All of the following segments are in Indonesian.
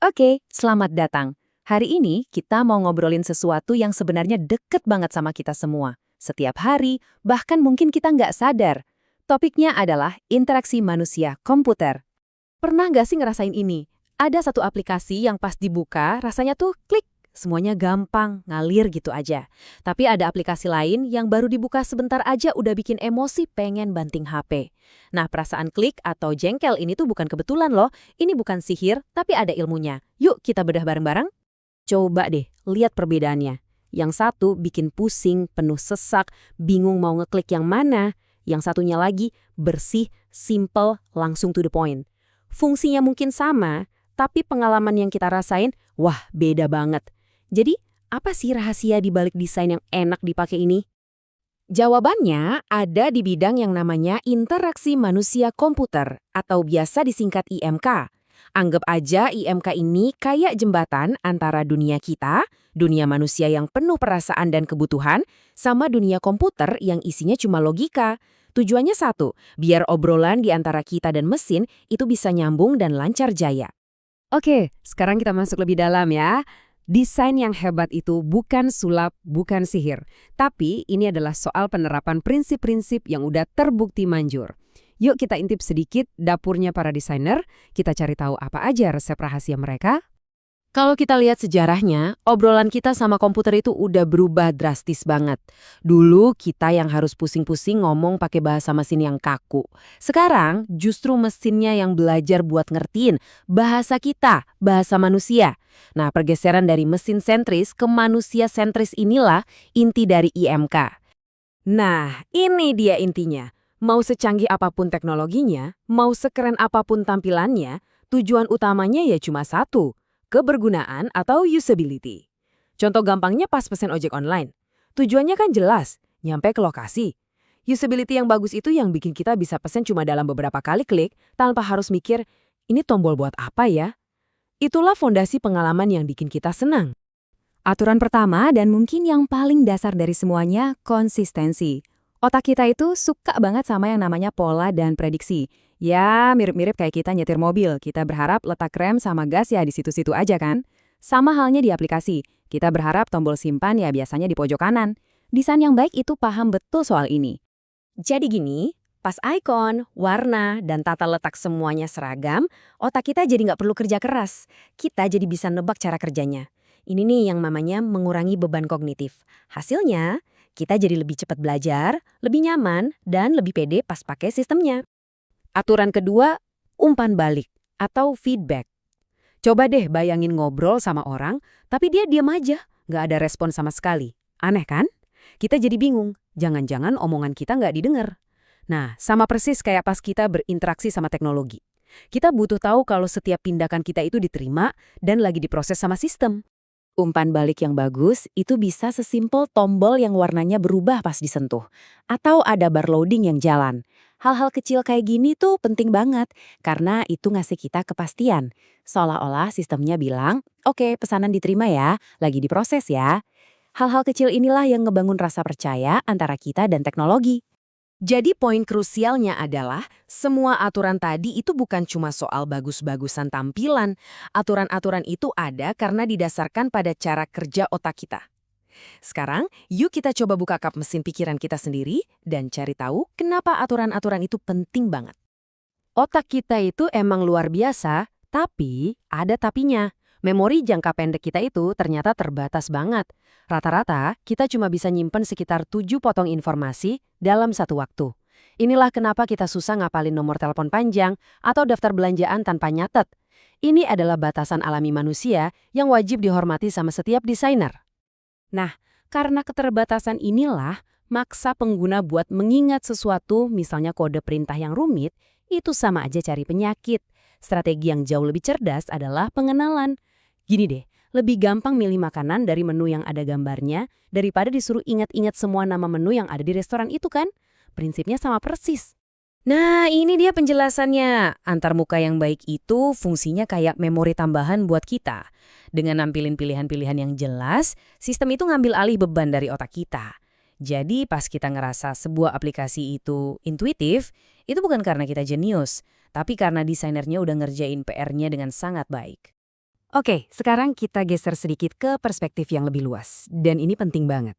Oke, selamat datang. Hari ini kita mau ngobrolin sesuatu yang sebenarnya deket banget sama kita semua. Setiap hari, bahkan mungkin kita nggak sadar. Topiknya adalah interaksi manusia-komputer. Pernah nggak sih ngerasain ini? Ada satu aplikasi yang pas dibuka, rasanya tuh klik. Semuanya gampang, ngalir gitu aja. Tapi ada aplikasi lain yang baru dibuka sebentar aja udah bikin emosi pengen banting HP. Nah, perasaan klik atau jengkel ini tuh bukan kebetulan loh. Ini bukan sihir, tapi ada ilmunya. Yuk kita bedah bareng-bareng. Coba deh, lihat perbedaannya. Yang satu bikin pusing, penuh sesak, bingung mau ngeklik yang mana. Yang satunya lagi bersih, simple, langsung to the point. Fungsinya mungkin sama, tapi pengalaman yang kita rasain, wah beda banget. Jadi, apa sih rahasia di balik desain yang enak dipakai ini? Jawabannya ada di bidang yang namanya interaksi manusia-komputer atau biasa disingkat IMK. Anggap aja IMK ini kayak jembatan antara dunia kita, dunia manusia yang penuh perasaan dan kebutuhan, sama dunia komputer yang isinya cuma logika. Tujuannya satu, biar obrolan di antara kita dan mesin itu bisa nyambung dan lancar jaya. Oke, sekarang kita masuk lebih dalam ya. Desain yang hebat itu bukan sulap, bukan sihir. Tapi ini adalah soal penerapan prinsip-prinsip yang udah terbukti manjur. Yuk kita intip sedikit dapurnya para desainer, kita cari tahu apa aja resep rahasia mereka. Kalau kita lihat sejarahnya, obrolan kita sama komputer itu udah berubah drastis banget. Dulu kita yang harus pusing-pusing ngomong pakai bahasa mesin yang kaku. Sekarang justru mesinnya yang belajar buat ngertiin bahasa kita, bahasa manusia. Nah, pergeseran dari mesin sentris ke manusia sentris inilah inti dari IMK. Nah, ini dia intinya. Mau secanggih apapun teknologinya, mau sekeren apapun tampilannya, tujuan utamanya ya cuma satu, kebergunaan atau usability. Contoh gampangnya pas pesen ojek online. Tujuannya kan jelas, nyampe ke lokasi. Usability yang bagus itu yang bikin kita bisa pesen cuma dalam beberapa kali klik tanpa harus mikir, ini tombol buat apa ya? Itulah fondasi pengalaman yang bikin kita senang. Aturan pertama dan mungkin yang paling dasar dari semuanya, konsistensi. Otak kita itu suka banget sama yang namanya pola dan prediksi. Ya, mirip-mirip kayak kita nyetir mobil. Kita berharap letak rem sama gas ya di situ-situ aja kan? Sama halnya di aplikasi. Kita berharap tombol simpan ya biasanya di pojok kanan. Desain yang baik itu paham betul soal ini. Jadi gini, pas ikon, warna, dan tata letak semuanya seragam, otak kita jadi nggak perlu kerja keras. Kita jadi bisa nebak cara kerjanya. Ini nih yang namanya mengurangi beban kognitif. Hasilnya, kita jadi lebih cepat belajar, lebih nyaman, dan lebih pede pas pakai sistemnya. Aturan kedua, umpan balik atau feedback. Coba deh bayangin ngobrol sama orang, tapi dia diam aja, nggak ada respon sama sekali. Aneh kan? Kita jadi bingung, jangan-jangan omongan kita nggak didengar. Nah, sama persis kayak pas kita berinteraksi sama teknologi. Kita butuh tahu kalau setiap tindakan kita itu diterima dan lagi diproses sama sistem. Umpan balik yang bagus itu bisa sesimpel tombol yang warnanya berubah pas disentuh. Atau ada bar loading yang jalan. Hal-hal kecil kayak gini tuh penting banget karena itu ngasih kita kepastian. Seolah-olah sistemnya bilang, oke pesanan diterima ya, lagi diproses ya. Hal-hal kecil inilah yang ngebangun rasa percaya antara kita dan teknologi. Jadi poin krusialnya adalah semua aturan tadi itu bukan cuma soal bagus-bagusan tampilan. Aturan-aturan itu ada karena didasarkan pada cara kerja otak kita. Sekarang, yuk kita coba buka kap mesin pikiran kita sendiri dan cari tahu kenapa aturan-aturan itu penting banget. Otak kita itu emang luar biasa, tapi ada tapinya. Memori jangka pendek kita itu ternyata terbatas banget. Rata-rata, kita cuma bisa nyimpen sekitar 7 potong informasi dalam satu waktu. Inilah kenapa kita susah ngapalin nomor telepon panjang atau daftar belanjaan tanpa nyatet. Ini adalah batasan alami manusia yang wajib dihormati sama setiap desainer. Nah, karena keterbatasan inilah, maksa pengguna buat mengingat sesuatu, misalnya kode perintah yang rumit, itu sama aja cari penyakit. Strategi yang jauh lebih cerdas adalah pengenalan. Gini deh, lebih gampang milih makanan dari menu yang ada gambarnya daripada disuruh ingat-ingat semua nama menu yang ada di restoran itu kan? Prinsipnya sama persis. Nah, ini dia penjelasannya. Antarmuka yang baik itu fungsinya kayak memori tambahan buat kita. Dengan nampilin pilihan-pilihan yang jelas, sistem itu ngambil alih beban dari otak kita. Jadi pas kita ngerasa sebuah aplikasi itu intuitif, itu bukan karena kita jenius, tapi karena desainernya udah ngerjain PR-nya dengan sangat baik. Oke, sekarang kita geser sedikit ke perspektif yang lebih luas. Dan ini penting banget.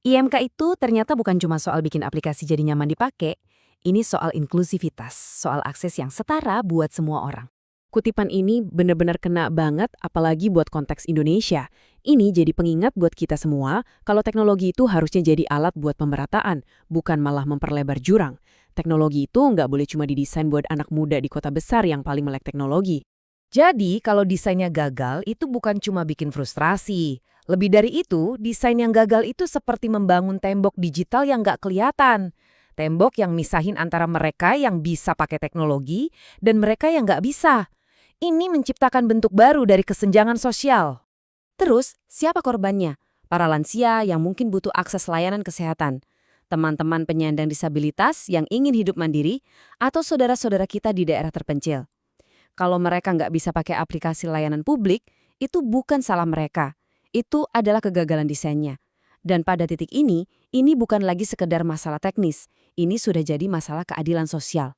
IMK itu ternyata bukan cuma soal bikin aplikasi jadi nyaman dipakai, ini soal inklusivitas, soal akses yang setara buat semua orang. Kutipan ini benar-benar kena banget apalagi buat konteks Indonesia. Ini jadi pengingat buat kita semua kalau teknologi itu harusnya jadi alat buat pemerataan, bukan malah memperlebar jurang. Teknologi itu nggak boleh cuma didesain buat anak muda di kota besar yang paling melek teknologi. Jadi, kalau desainnya gagal, itu bukan cuma bikin frustrasi. Lebih dari itu, desain yang gagal itu seperti membangun tembok digital yang nggak kelihatan. Tembok yang misahin antara mereka yang bisa pakai teknologi dan mereka yang nggak bisa. Ini menciptakan bentuk baru dari kesenjangan sosial. Terus, siapa korbannya? Para lansia yang mungkin butuh akses layanan kesehatan, teman-teman penyandang disabilitas yang ingin hidup mandiri, atau saudara-saudara kita di daerah terpencil. Kalau mereka nggak bisa pakai aplikasi layanan publik, itu bukan salah mereka. Itu adalah kegagalan desainnya. Dan pada titik ini bukan lagi sekedar masalah teknis. Ini sudah jadi masalah keadilan sosial.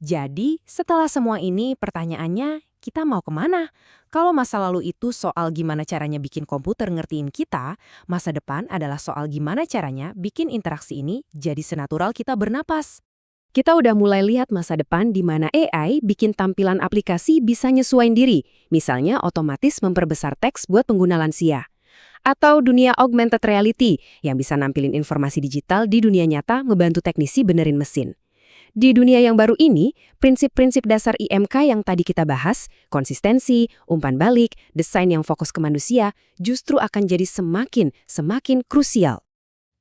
Jadi, setelah semua ini, pertanyaannya, kita mau kemana? Kalau masa lalu itu soal gimana caranya bikin komputer ngertiin kita, masa depan adalah soal gimana caranya bikin interaksi ini jadi senatural kita bernapas. Kita udah mulai lihat masa depan di mana AI bikin tampilan aplikasi bisa nyesuaiin diri, misalnya otomatis memperbesar teks buat pengguna lansia. Atau dunia augmented reality yang bisa nampilin informasi digital di dunia nyata ngebantu teknisi benerin mesin. Di dunia yang baru ini, prinsip-prinsip dasar IMK yang tadi kita bahas, konsistensi, umpan balik, desain yang fokus ke manusia, justru akan jadi semakin krusial.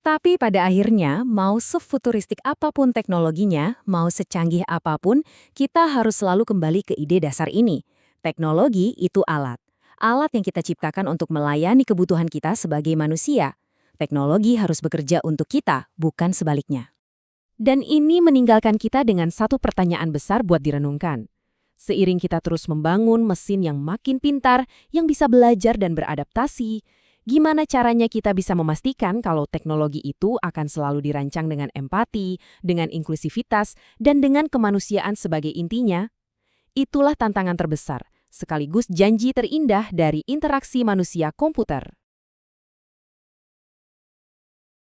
Tapi pada akhirnya, mau sefuturistik apapun teknologinya, mau secanggih apapun, kita harus selalu kembali ke ide dasar ini. Teknologi itu alat. Alat yang kita ciptakan untuk melayani kebutuhan kita sebagai manusia. Teknologi harus bekerja untuk kita, bukan sebaliknya. Dan ini meninggalkan kita dengan satu pertanyaan besar buat direnungkan. Seiring kita terus membangun mesin yang makin pintar, yang bisa belajar dan beradaptasi, gimana caranya kita bisa memastikan kalau teknologi itu akan selalu dirancang dengan empati, dengan inklusivitas, dan dengan kemanusiaan sebagai intinya? Itulah tantangan terbesar, sekaligus janji terindah dari interaksi manusia-komputer.